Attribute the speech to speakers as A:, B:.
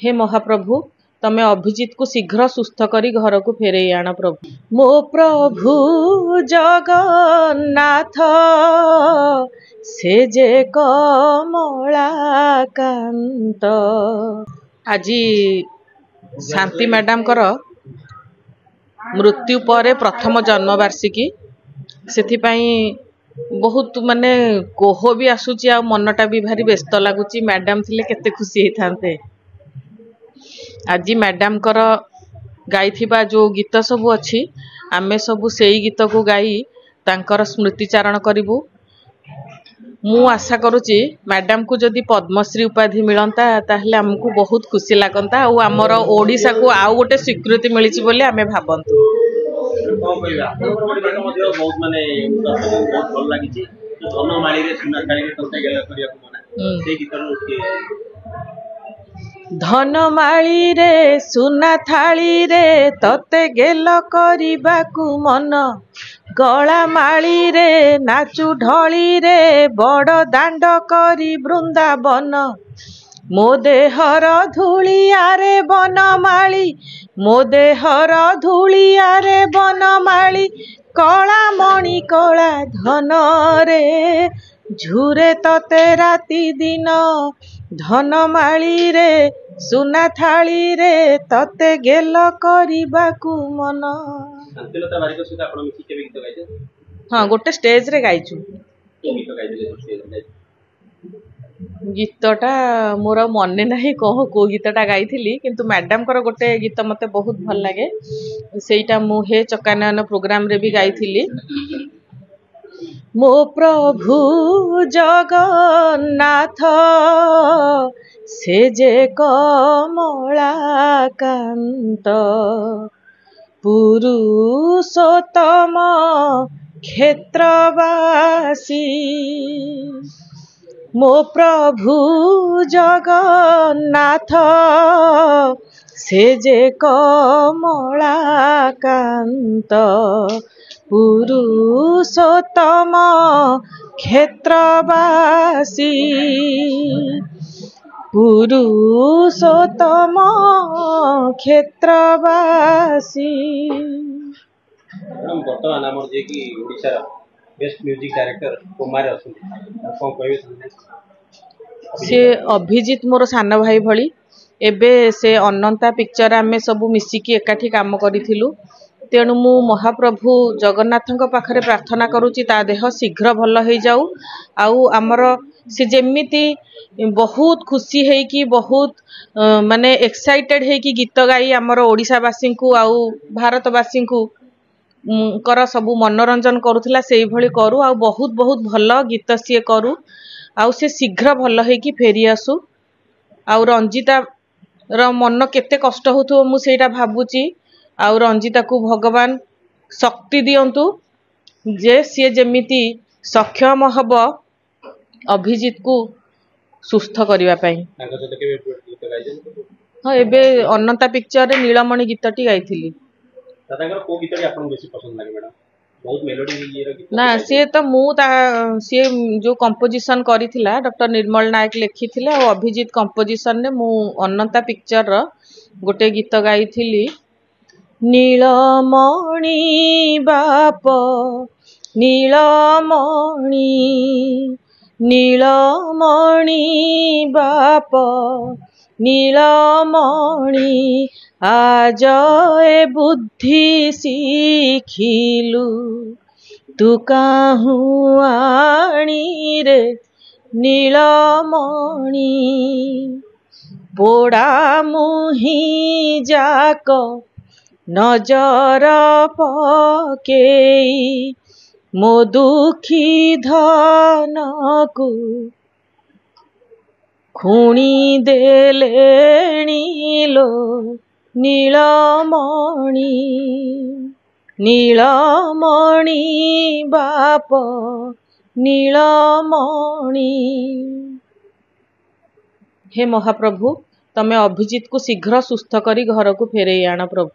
A: हे महाप्रभु तमे अभिजित को शीघ्र सुस्थ करी घर को फेरे आण प्रभु। मो प्रभु जगन्नाथ से जे कमलाकांत। आज शांति मैडम कर मृत्यु पर प्रथम जन्मवार्षिकी से बहुत माने कोह भी आसूची आ मनटा भी भारी व्यस्त लगुच। मैडम थिले केते खुशी होते। आज मैडम कर गाई जो गीत सब अच्छी आमे सबू से गीत को गाई तांकर स्मृतिचारण करूँ। मु आशा करुच्ची मैडम को जदि पद्मश्री उपाधि मिलता ताहले हमको बहुत खुशी लगता और आमर ओडिशा को आउ गोटे स्वीकृति मिली बोली आमे भाबंतु। धनमाली रे सुना थाली रे तते गेल करिबाकु मन। गला माली रे नाचु ढली रे बड़ दांड करी वृंदावन। मो देहर धूलिया रे बनमाली मो देहर धूलिया रे बनमाली कला मणि कला धन रे झुरे तते राति दिन। धनमाली रे सुना थाली रे तते गेल करिबाकु मन। हाँ गोटे स्टेज रे गाइचु। गीतटा मोर मने नहीं कह को गीतटा गाइथिली किंतु मैडम कर गोटे गीत मते बहुत भल लगे सेटा मु हे चकानयन प्रोग्राम रे भी गाइथिली। मो प्रभु जगन्नाथ से जे कमलाकांत। पुरुषोत्तम क्षेत्रवासी मो प्रभु जगन्नाथ से जे कमलाकांत। पुरुषोत्तम क्षेत्रवासी पुरुषोत्तम क्षेत्रवासी।
B: बर्तमान आमर जे कि Odisha best music director Kumar असुंती कोन कहबे
A: से अभिजित मोर सान भाई भली। एबे से अनंता पिक्चर आमे सब मिसिकी एकाठी काम करिथिलु। तेणु मु महाप्रभु जगन्नाथଙ୍କ पाखरे प्रार्थना करूची ता देह शीघ्र भल हो जाऊ। आउ आमर से जेमिति बहुत खुशी है कि बहुत माने एक्साइटेड है कि गीत गाई आमर ओडिशावासी को आउ भारतवासी को कर सबू मनोरंजन करुला से भली करू। आ बहुत बहुत भल गीत सी करू आउ से शीघ्र भल है कि फेरी आसु। आउ रंजिता र मन केते कष्ट होथो मु सेटा भाबुची। आउ रंजिता को भगवान शक्ति दियंतु जे सी जेमिति सक्षम हब अभिजित को सुस्थ करने पाई। हाँ एबे अनंता पिक्चर रे नीलमणि गीतटी गाइथिली। ना सी तो सी जो कंपोजिशन करिथिला डॉक्टर निर्मल नायक लिखिथिले और अभिजित कंपोजिशन ने मु अनंता पिक्चर रो गोटे गीत गाइथिली। नीलमणि बाप नीलमणि नीलमणि बाप नीलमणि आज ए बुद्धि शिखिलु तू काहू आणी रे नीलमणि। पोड़ा मुही जाक नजर पकेई मो दुखी धन को खुणी देलेणी लो नीलमणि। नीलमणि बाप नीलमणि। हे महाप्रभु तमे अभिजित को शीघ्र सुस्थ करी घर को फेरे आण प्रभु।